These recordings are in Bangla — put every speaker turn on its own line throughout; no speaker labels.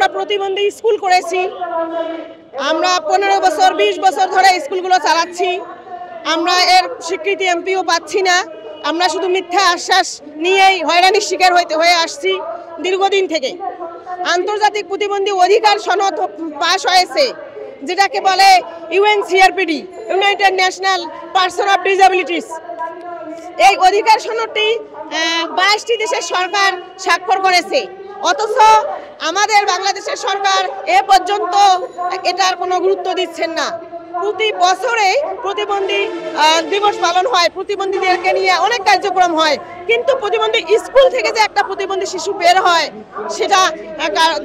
আমরা প্রতিবন্ধী স্কুল করেছি। আমরা 15 বছর 20 বছর ধরে স্কুলগুলো চালাচ্ছি। আমরা এর স্বীকৃতি এমপিও পাচ্ছি না। আমরা শুধু মিথ্যা আশ্বাস নিয়েই হয়রানির শিকার হয়ে আসছি দীর্ঘদিন থেকে। আন্তর্জাতিক প্রতিবন্ধী অধিকার সনদ পাশ হয়েছে, যেটাকে বলে UNCRPD, United national person of disabilities. এই অধিকার সনদটি 22টি দেশের সরকার স্বাক্ষর করেছে, অথচ আমাদের বাংলাদেশের সরকার এ পর্যন্ত এটার কোনো গুরুত্ব দিচ্ছেন না। প্রতি বছরে প্রতিবন্ধী দিবস পালন হয়, প্রতিবন্ধীদেরকে নিয়ে অনেক কার্যক্রম হয়, কিন্তু প্রতিবন্ধী স্কুল থেকে যে একটা প্রতিবন্ধী শিশু বের হয় সেটা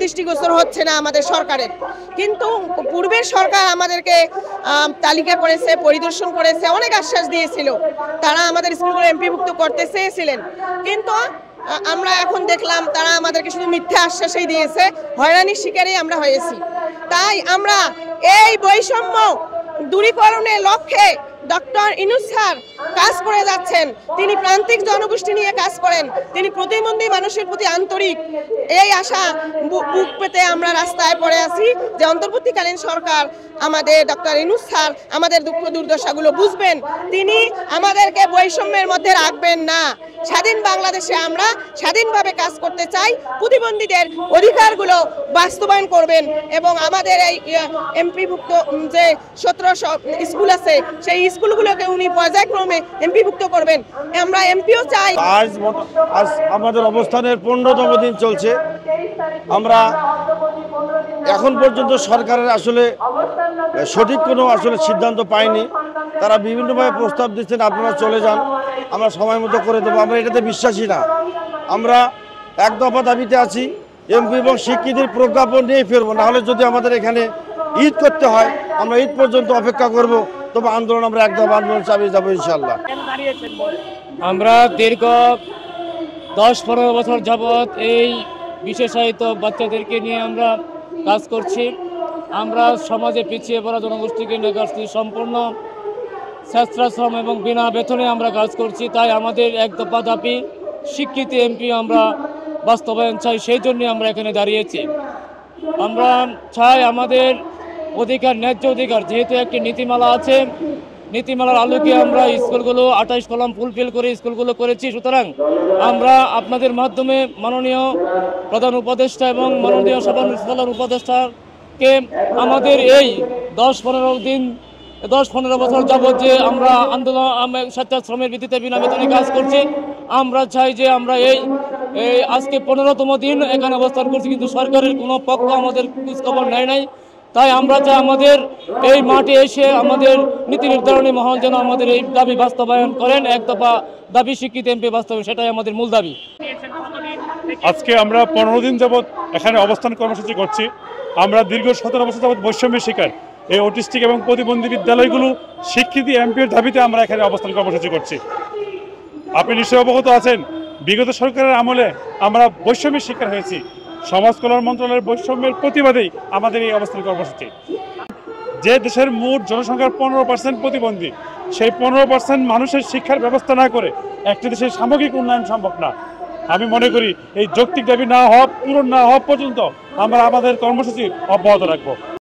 দৃষ্টিগোচর হচ্ছে না আমাদের সরকারের। কিন্তু পূর্বের সরকার আমাদেরকে তালিকা করেছে, পরিদর্শন করেছে, অনেক আশ্বাস দিয়েছিল, তারা আমাদের স্কুলগুলো এমপিভুক্ত করতে চেয়েছিলেন। কিন্তু আমরা এখন দেখলাম তারা আমাদেরকে শুধু মিথ্যা আশ্বাসই দিয়েছে, হয়রানির শিকারই আমরা হয়েছি। তাই আমরা এই বৈষম্য দূরীকরণের লক্ষ্যে ডক্টর ইউনূস স্যার কাজ করে যাচ্ছেন। তিনি প্রান্তিক জনগোষ্ঠী নিয়ে কাজ করেন, তিনি প্রতিবন্ধী মানুষের প্রতি আন্তরিক। এই আশা বুক পেতে আমরা রাস্তায় পড়ে আছি যে অন্তর্বর্তীকালীন সরকার, আমাদের ডক্টর ইউনূস স্যার আমাদের দুঃখ দুর্দশাগুলো বুঝবেন, তিনি আমাদেরকে বৈষম্যের মধ্যে রাখবেন না। স্বাধীন বাংলাদেশে আমরা স্বাধীনভাবে কাজ করতে চাই, প্রতিবন্ধীদের অধিকারগুলো বাস্তবায়ন করবেন এবং আমাদের এই এমপিভুক্ত যে 1700 স্কুল আছে সেই স্কুলগুলোকে উনি পর্যায়ক্রমে এমপিভুক্ত করবেন। আমরা এমপিও চাই।
আজ আমাদের অবস্থানের 15তম দিন চলছে। আমরা এখন পর্যন্ত সরকারের আসলে সঠিক কোনো সিদ্ধান্ত পাইনি। তারা বিভিন্নভাবে প্রস্তাব দিচ্ছেন, আপনারা চলে যান, আমরা সময় মতো করে দেবো। আমরা এটাতে বিশ্বাসী না। আমরা এক দফা দাবিতে আছি, এমপি এবং স্বীকৃতির প্রজ্ঞাপন নিয়ে ফিরবো। নাহলে যদি আমাদের এখানে ঈদ করতে হয়, আমরা ঈদ পর্যন্ত অপেক্ষা করব, তবে আন্দোলন আমরা এক দফা আন্দোলন চালিয়ে যাবো ইনশাল্লাহ।
আমরা দীর্ঘ 10-15 বছর যাবৎ এই বিশেষায়িত বাচ্চাদেরকে নিয়ে আমরা কাজ করছি। আমরা সমাজে পিছিয়ে পড়া জনগোষ্ঠীকে নিয়ে কাজ করছি, সম্পূর্ণ স্বেচ্ছাশ্রম এবং বিনা বেতনে আমরা কাজ করছি। তাই আমাদের এক দফা দাবি, স্বীকৃতি এমপি আমরা বাস্তবায়ন চাই, সেই জন্য আমরা এখানে দাঁড়িয়েছি। আমরা চাই আমাদের অধিকার, ন্যায্য অধিকার, যেহেতু একটি নীতিমালা আছে, নীতিমালার আলোকে আমরা স্কুলগুলো 28 কলাম ফুলফিল করে স্কুলগুলো করেছি। সুতরাং আমরা আপনাদের মাধ্যমে মাননীয় প্রধান উপদেষ্টা এবং মাননীয় সাধারণ উপদেষ্টাকে আমাদের এই 10-15 বছর যাবৎ যে আমরা আন্দোলন স্বেচ্ছাশ্রমের ভিত্তিতে বিনা বেতনে কাজ করছি, আমরা চাই যে আমরা এই আজকে 15তম দিন এখানে অবস্থান করছি, কিন্তু সরকারের কোনো পক্ষ আমাদের খোঁজখবর নেয় নাই। তাই আমরা চাই আমাদের এই মাঠে এসে আমাদের নীতি নির্ধারণী মহল যেন আমাদের এই দাবি বাস্তবায়ন করেন। এক দফা দাবি, স্বীকৃতি এমপি বাস্তবায়ন, সেটাই আমাদের মূল দাবি।
আজকে আমরা 15 দিন যাবৎ এখানে অবস্থান কর্মসূচি করছি। আমরা দীর্ঘ 17 বছর যাবৎ বৈষম্যের শিকার এই অটিস্টিক এবং প্রতিবন্ধী বিদ্যালয়গুলো স্বীকৃতি এমপির দাবিতে আমরা এখানে অবস্থান কর্মসূচি করছি। আপনি নিশ্চয়ই অবগত আছেন, বিগত সরকারের আমলে আমরা বৈষম্যের শিকার হয়েছি। সমাজ কল্যাণ মন্ত্রণালয়ের বৈষম্যের প্রতিবাদেই আমাদের এই অবস্থান কর্মসূচি। যে দেশের মোট জনসংখ্যার 15% প্রতিবন্ধী, সেই 15% মানুষের শিক্ষার ব্যবস্থা না করে একটি দেশের সামগ্রিক উন্নয়ন সম্ভব না। আমি মনে করি এই যৌক্তিক দাবি পূরণ না হওয়া পর্যন্ত আমরা আমাদের কর্মসূচি অব্যাহত রাখবো।